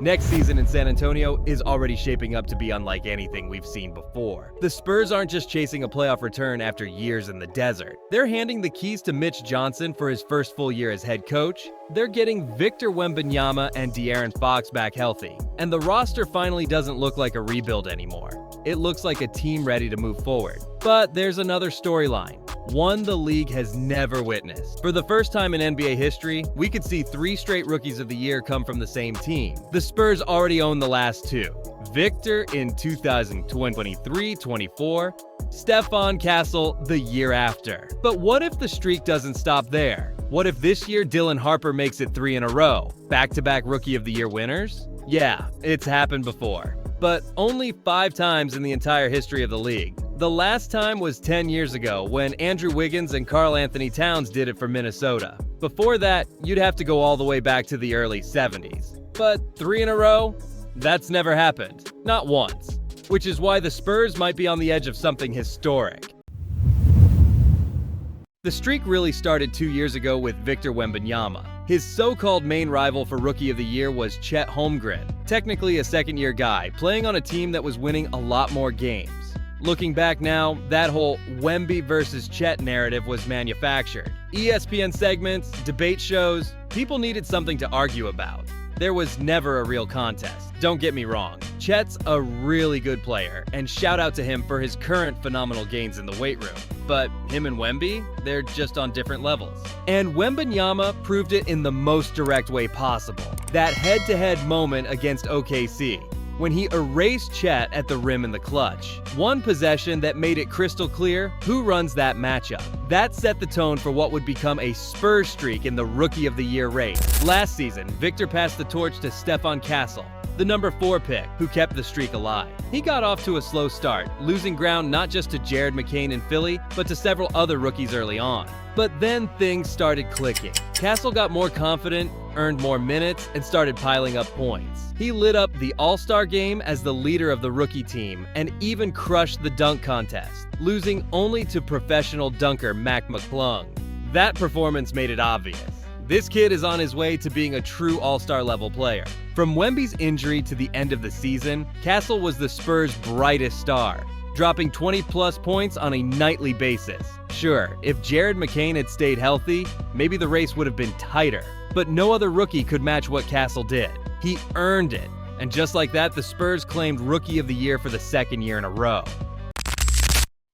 Next season in San Antonio is already shaping up to be unlike anything we've seen before. The Spurs aren't just chasing a playoff return after years in the desert. They're handing the keys to Mitch Johnson for his first full year as head coach. They're getting Victor Wembanyama and De'Aaron Fox back healthy. And the roster finally doesn't look like a rebuild anymore. It looks like a team ready to move forward. But there's another storyline. One the league has never witnessed. For the first time in NBA history, we could see 3 straight Rookies of the Year come from the same team. The Spurs already own the last 2. Victor in 2023-24, Stephon Castle the year after. But what if the streak doesn't stop there? What if this year Dylan Harper makes it 3 in a row? Back-to-back Rookie of the Year winners? Yeah, it's happened before. But only 5 times in the entire history of the league. The last time was 10 years ago when Andrew Wiggins and Karl Anthony Towns did it for Minnesota. Before that, you'd have to go all the way back to the early 70s. But 3 in a row? That's never happened. Not once. Which is why the Spurs might be on the edge of something historic. The streak really started 2 years ago with Victor Wembanyama. His so-called main rival for Rookie of the Year was Chet Holmgren, technically a second-year guy, playing on a team that was winning a lot more games. Looking back now, that whole Wemby versus Chet narrative was manufactured. ESPN segments, debate shows, people needed something to argue about. There was never a real contest. Don't get me wrong, Chet's a really good player, and shout out to him for his current phenomenal gains in the weight room. But him and Wemby, they're just on different levels. And Wembanyama proved it in the most direct way possible. That head-to-head moment against OKC, when he erased Chet at the rim in the clutch. One possession that made it crystal clear who runs that matchup. That set the tone for what would become a Spurs streak in the Rookie of the Year race. Last season, Victor passed the torch to Stephon Castle, the number 4 pick, who kept the streak alive. He got off to a slow start, losing ground not just to Jared McCain in Philly, but to several other rookies early on. But then things started clicking. Castle got more confident, earned more minutes, and started piling up points. He lit up the All-Star game as the leader of the rookie team and even crushed the dunk contest, losing only to professional dunker Mac McClung. That performance made it obvious. This kid is on his way to being a true All-Star level player. From Wemby's injury to the end of the season, Castle was the Spurs' brightest star, dropping 20-plus points on a nightly basis. Sure, if Jared McCain had stayed healthy, maybe the race would have been tighter, but no other rookie could match what Castle did. He earned it, and just like that, the Spurs claimed Rookie of the Year for the 2nd year in a row.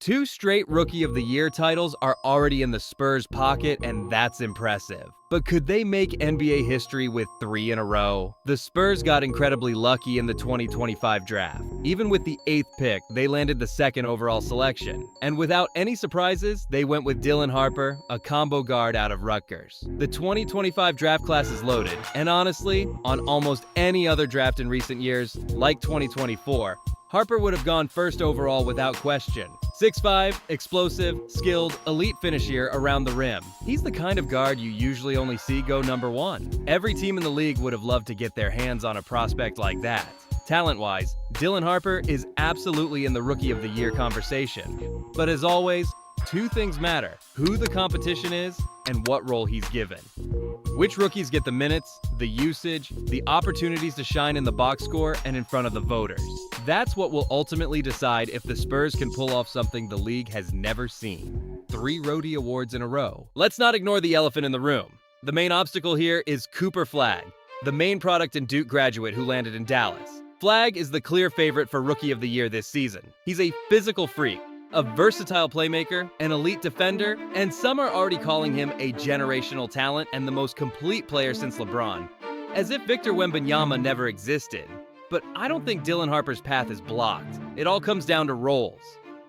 2 straight Rookie of the Year titles are already in the Spurs' pocket, and that's impressive. But could they make NBA history with 3 in a row? The Spurs got incredibly lucky in the 2025 draft. Even with the 8th pick, they landed the 2nd overall selection. And without any surprises, they went with Dylan Harper, a combo guard out of Rutgers. The 2025 draft class is loaded, and honestly, on almost any other draft in recent years, like 2024, Harper would have gone 1st overall without question. 6'5", explosive, skilled, elite finisher around the rim. He's the kind of guard you usually only see go number 1. Every team in the league would have loved to get their hands on a prospect like that. Talent-wise, Dylan Harper is absolutely in the Rookie of the Year conversation. But as always, 2 things matter: who the competition is and what role he's given. Which rookies get the minutes, the usage, the opportunities to shine in the box score and in front of the voters. That's what will ultimately decide if the Spurs can pull off something the league has never seen. 3 ROTY awards in a row. Let's not ignore the elephant in the room. The main obstacle here is Cooper Flagg, the main product and Duke graduate who landed in Dallas. Flagg is the clear favorite for Rookie of the Year this season. He's a physical freak, a versatile playmaker, an elite defender, and some are already calling him a generational talent and the most complete player since LeBron. As if Victor Wembanyama never existed. But I don't think Dylan Harper's path is blocked. It all comes down to roles.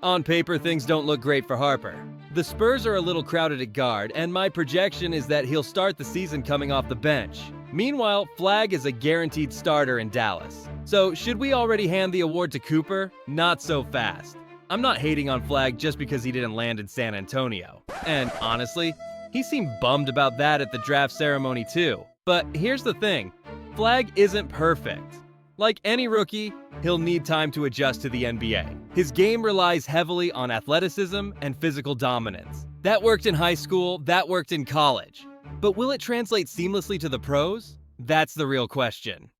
On paper, things don't look great for Harper. The Spurs are a little crowded at guard, and my projection is that he'll start the season coming off the bench. Meanwhile, Flagg is a guaranteed starter in Dallas. So should we already hand the award to Cooper? Not so fast. I'm not hating on Flagg just because he didn't land in San Antonio. And honestly, he seemed bummed about that at the draft ceremony too. But here's the thing, Flagg isn't perfect. Like any rookie, he'll need time to adjust to the NBA. His game relies heavily on athleticism and physical dominance. That worked in high school, that worked in college. But will it translate seamlessly to the pros? That's the real question.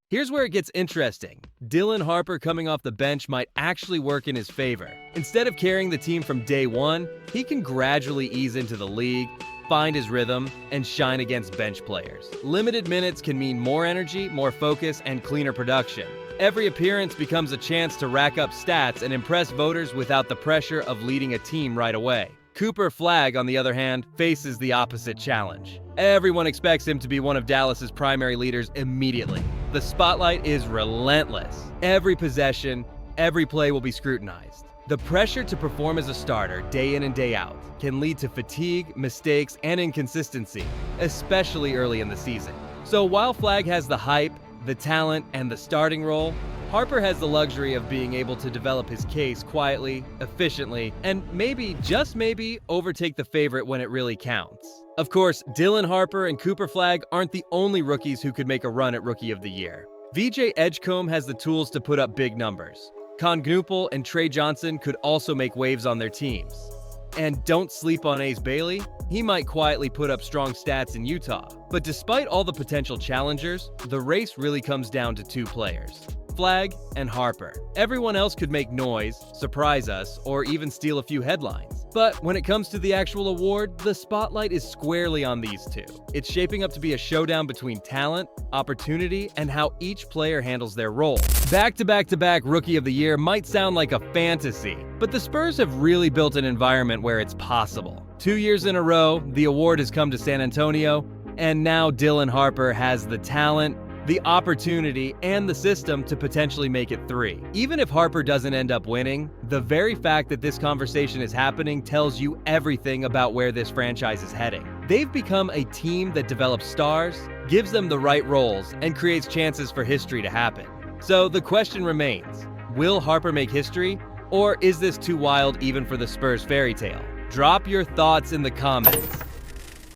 Here's where it gets interesting. Dylan Harper coming off the bench might actually work in his favor. Instead of carrying the team from day one, he can gradually ease into the league, find his rhythm, and shine against bench players. Limited minutes can mean more energy, more focus, and cleaner production. Every appearance becomes a chance to rack up stats and impress voters without the pressure of leading a team right away. Cooper Flagg, on the other hand, faces the opposite challenge. Everyone expects him to be one of Dallas's primary leaders immediately. The spotlight is relentless. Every possession, every play will be scrutinized. The pressure to perform as a starter day in and day out can lead to fatigue, mistakes, and inconsistency, especially early in the season. So while Flagg has the hype, the talent, and the starting role, Harper has the luxury of being able to develop his case quietly, efficiently, and maybe, just maybe, overtake the favorite when it really counts. Of course, Dylan Harper and Cooper Flagg aren't the only rookies who could make a run at Rookie of the Year. VJ Edgecombe has the tools to put up big numbers. Congnuple and Trey Johnson could also make waves on their teams. And don't sleep on Ace Bailey. He might quietly put up strong stats in Utah. But despite all the potential challengers, the race really comes down to two players: Flagg and Harper. Everyone else could make noise, surprise us, or even steal a few headlines. But when it comes to the actual award, the spotlight is squarely on these two. It's shaping up to be a showdown between talent, opportunity, and how each player handles their role. Back-to-back-to-back Rookie of the Year might sound like a fantasy, but the Spurs have really built an environment where it's possible. 2 years in a row, the award has come to San Antonio, and now Dylan Harper has the talent, the opportunity, and the system to potentially make it 3. Even if Harper doesn't end up winning, the very fact that this conversation is happening tells you everything about where this franchise is heading. They've become a team that develops stars, gives them the right roles, and creates chances for history to happen. So the question remains, will Harper make history, or is this too wild even for the Spurs fairy tale? Drop your thoughts in the comments.